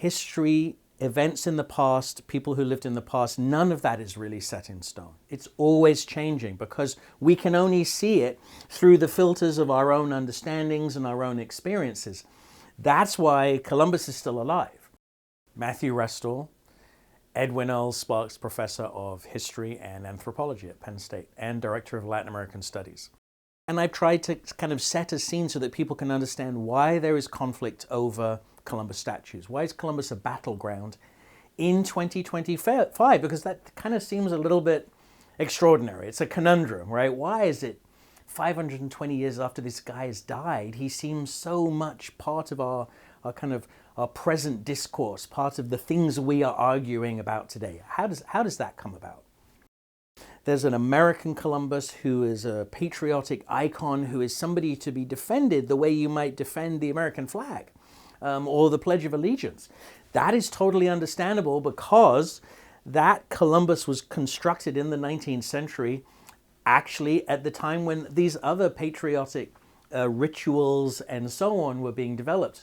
history, events in the past, people who lived in the past, none of that is really set in stone. It's always changing because we can only see it through the filters of our own understandings and our own experiences. That's why Columbus is still alive. Matthew Restall, Edwin Erle Sparks Professor of History and Anthropology at Penn State and Director of Latin American Studies. And I've tried to kind of set a scene so that people can understand why there is conflict over Columbus statues. Why is Columbus a battleground in 2025? Because that kind of seems a little bit extraordinary. It's a conundrum, right? Why is it 520 years after this guy has died, he seems so much part of our present discourse, part of the things we are arguing about today? How does that come about? There's an American Columbus who is a patriotic icon, who is somebody to be defended the way you might defend the American flag or the Pledge of Allegiance. That is totally understandable because that Columbus was constructed in the 19th century, actually at the time when these other patriotic rituals and so on were being developed.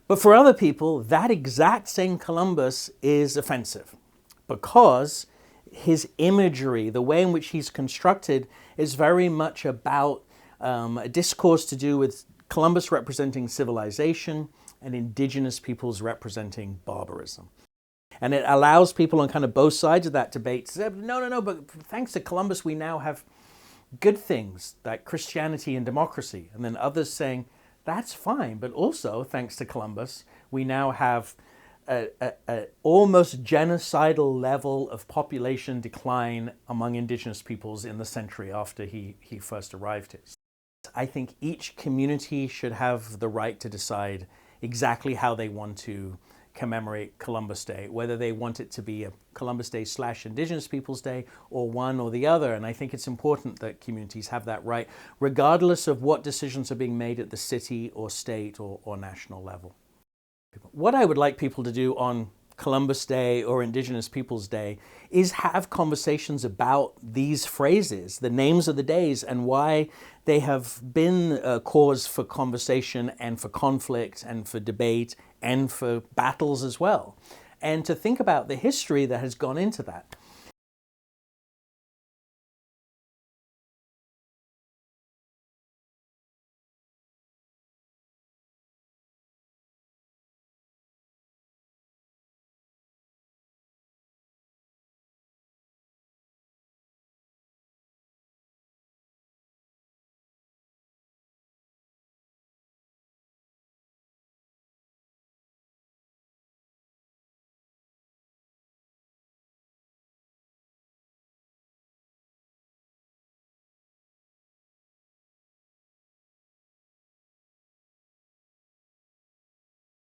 But for other people, that exact same Columbus is offensive because his imagery, the way in which he's constructed, is very much about a discourse to do with Columbus representing civilization and indigenous peoples representing barbarism. And it allows people on kind of both sides of that debate to say, no, but thanks to Columbus, we now have good things like Christianity and democracy. And then others saying, that's fine, but also, thanks to Columbus, we now have a almost genocidal level of population decline among indigenous peoples in the century after he first arrived here. I think each community should have the right to decide exactly how they want to commemorate Columbus Day, whether they want it to be a Columbus Day / Indigenous Peoples Day or one or the other. And I think it's important that communities have that right, regardless of what decisions are being made at the city or state or national level. What I would like people to do on Columbus Day or Indigenous Peoples Day is have conversations about these phrases, the names of the days, and why they have been a cause for conversation and for conflict and for debate and for battles as well. And to think about the history that has gone into that.